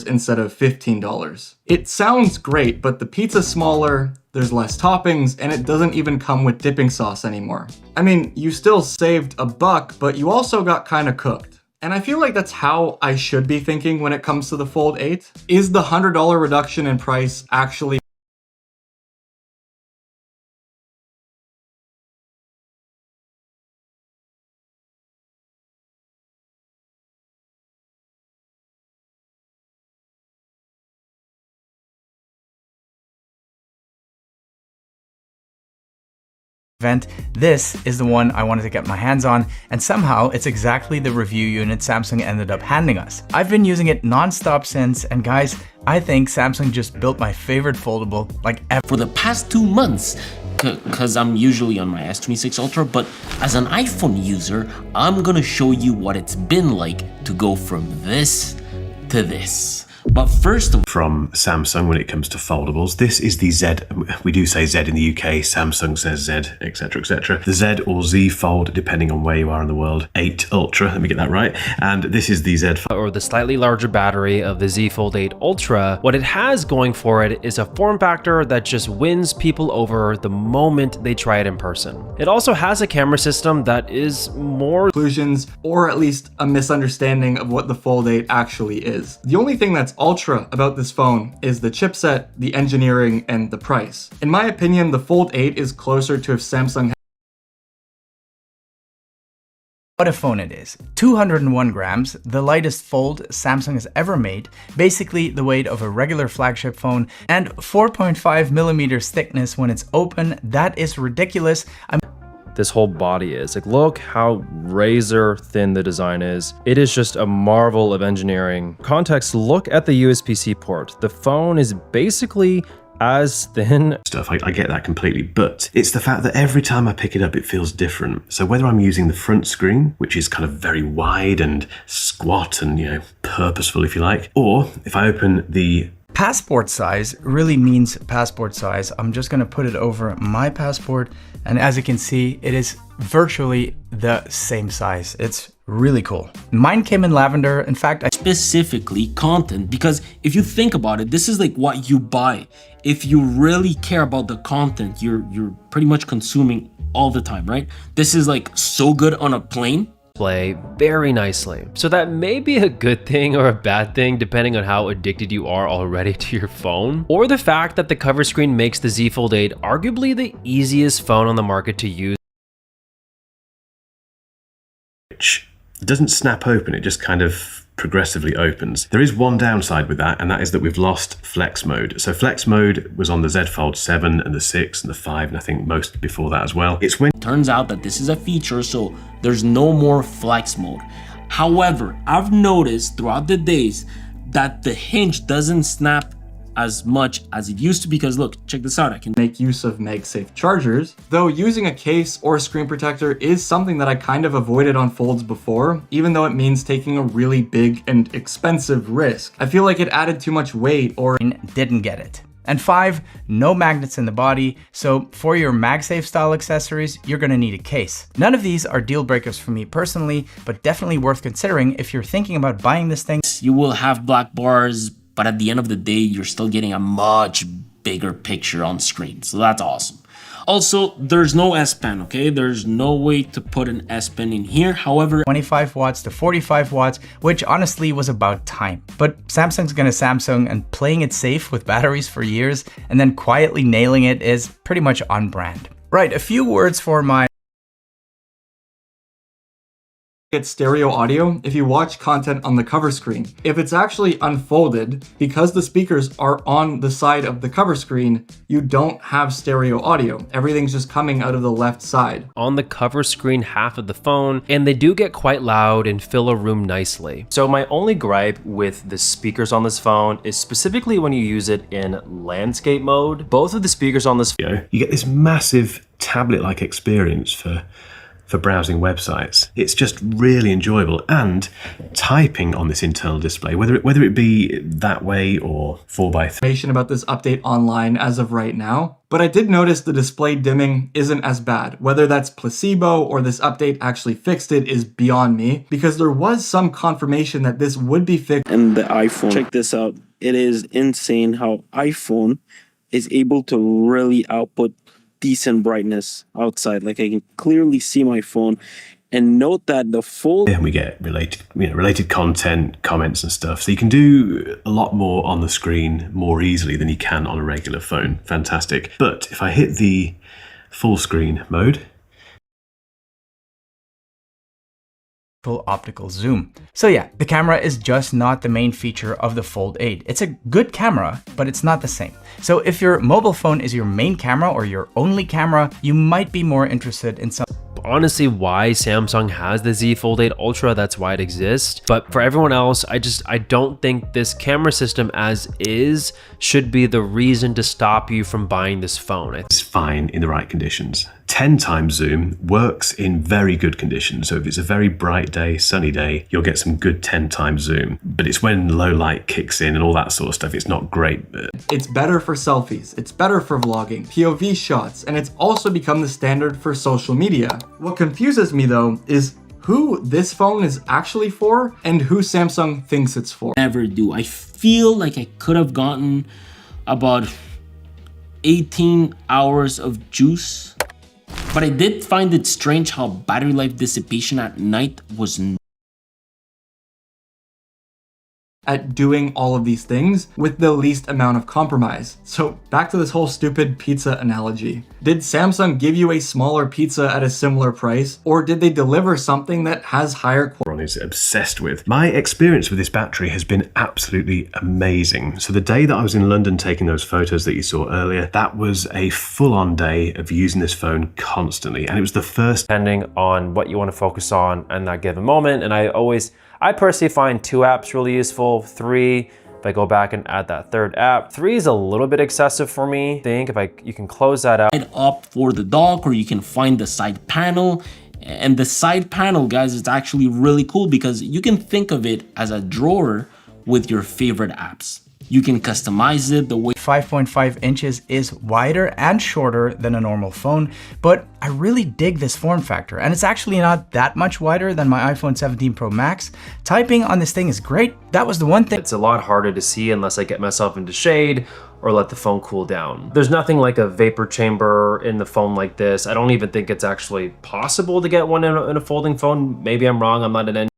instead of $15. It sounds great, but the pizza's smaller, there's less toppings, and it doesn't even come with dipping sauce anymore. I mean, you still saved $1, but you also got kinda cooked. And I feel like that's how I should be thinking when it comes to the Fold 8. Is the $100 reduction in price actually This is the one I wanted to get my hands on, and somehow it's exactly the review unit Samsung ended up handing us. I've been using it non-stop since, and guys, I think Samsung just built my favorite foldable like ever. For the past 2 months, because I'm usually on my S26 Ultra, but as an iPhone user, I'm gonna show you what it's been like to go from this to this. But first of from Samsung when it comes to foldables, this is the Z, we do say Z in the UK, Samsung says Z, etc, etc. The Z or Z Fold, depending on where you are in the world, 8 Ultra, let me get that right. And this is the Z Fold. Or the slightly larger battery of the Z Fold 8 Ultra. What it has going for it is a form factor that just wins people over the moment they try it in person. It also has a camera system that is more conclusions, or at least a misunderstanding of what the Fold 8 actually is. The only thing that's ultra about this phone is the chipset, the engineering, and the price. In my opinion, the Fold 8 is closer to if Samsung What a phone it is. 201 grams, the lightest fold Samsung has ever made, basically the weight of a regular flagship phone, and 4.5 millimeters thickness when it's open. That is ridiculous. This whole body is. Like, look how razor thin the design is. It is just a marvel of engineering. Context, look at the USB-C port. The phone is basically as thin. Stuff, I get that completely, but it's the fact that every time I pick it up, it feels different. So whether I'm using the front screen, which is kind of very wide and squat and, you know, purposeful if you like, or if I open the passport size really means passport size. I'm just gonna put it over my passport, and as you can see, it is virtually the same size. It's really cool. Mine came in lavender. In fact, specifically content, because if you think about it, this is like what you buy. If you really care about the content, you're pretty much consuming all the time, right? This is like so good on a plane. Play very nicely. So that may be a good thing or a bad thing depending on how addicted you are already to your phone, or the fact that the cover screen makes the Z Fold 8 arguably the easiest phone on the market to use. It doesn't snap open, it just kind of progressively opens. There is one downside with that, and that is that we've lost flex mode. So flex mode was on the Z Fold 7 and the 6 and the 5, and I think most before that as well. It's when turns out that this is a feature, so there's no more flex mode. However, I've noticed throughout the days that the hinge doesn't snap as much as it used to, because look, check this out, I can make use of MagSafe chargers, though using a case or a screen protector is something that I kind of avoided on Folds before, even though it means taking a really big and expensive risk. I feel like it added too much weight or didn't get it. And 5, no magnets in the body, so for your MagSafe style accessories, you're gonna need a case. None of these are deal breakers for me personally, but definitely worth considering if you're thinking about buying this thing. You will have black bars, but at the end of the day, you're still getting a much bigger picture on screen. So that's awesome. Also, there's no S Pen, okay? There's no way to put an S Pen in here. However, 25 watts to 45 watts, which honestly was about time. But Samsung's gonna Samsung, and playing it safe with batteries for years and then quietly nailing it is pretty much on brand. Right, a few words for my get stereo audio if you watch content on the cover screen. If it's actually unfolded, because the speakers are on the side of the cover screen, you don't have stereo audio. Everything's just coming out of the left side. On the cover screen half of the phone, and they do get quite loud and fill a room nicely. So my only gripe with the speakers on this phone is specifically when you use it in landscape mode. Both of the speakers on this you get this massive tablet-like experience for for browsing websites. It's just really enjoyable, and typing on this internal display, whether it be that way or 4x3. Information about this update online as of right now, but I did notice the display dimming isn't as bad. Whether that's placebo or this update actually fixed it is beyond me, because there was some confirmation that this would be fixed. And the iPhone, check this out. It is insane how iPhone is able to really output decent brightness outside. Like, I can clearly see my phone. And note that the fold, And we get related content, comments and stuff. So you can do a lot more on the screen more easily than you can on a regular phone. Fantastic. But if I hit the full screen mode, full optical zoom. So yeah, the camera is just not the main feature of the Fold 8. It's a good camera, but it's not the same. So if your mobile phone is your main camera or your only camera, you might be more interested in some honestly why Samsung has the Z Fold 8 Ultra, that's why it exists. But for everyone else, I don't think this camera system as is should be the reason to stop you from buying this phone. it's fine in the right conditions. 10 times zoom works in very good conditions. So if it's a very bright day, sunny day, you'll get some good 10 times zoom. But it's when low light kicks in and all that sort of stuff, it's not great. It's better for selfies, it's better for vlogging, POV shots, and it's also become the standard for social media. What confuses me though is who this phone is actually for and who Samsung thinks it's for. Never do. I feel like I could have gotten about 18 hours of juice. But I did find it strange how battery life dissipation at night was at doing all of these things with the least amount of compromise. So back to this whole stupid pizza analogy. Did Samsung give you a smaller pizza at a similar price, or did they deliver something that has higher quality? Ron is obsessed with. My experience with this battery has been absolutely amazing. So the day that I was in London taking those photos that you saw earlier, that was a full-on day of using this phone constantly, and it was the first. Depending on what you want to focus on in that given moment. And I personally find 2 apps really useful. 3, if I go back and add that 3rd app. 3 is a little bit excessive for me. I think you can close that out. up for the dock, or you can find the side panel. And the side panel, guys, is actually really cool because you can think of it as a drawer with your favorite apps. You can customize it the way 5.5 inches is wider and shorter than a normal phone, but I really dig this form factor, and it's actually not that much wider than my iPhone 17 Pro Max. Typing on this thing is great. That was the one thing. It's a lot harder to see unless I get myself into shade or let the phone cool down. There's nothing like a vapor chamber in the phone like this. I don't even think it's actually possible to get one in a folding phone. Maybe I'm wrong, I'm not an engineer.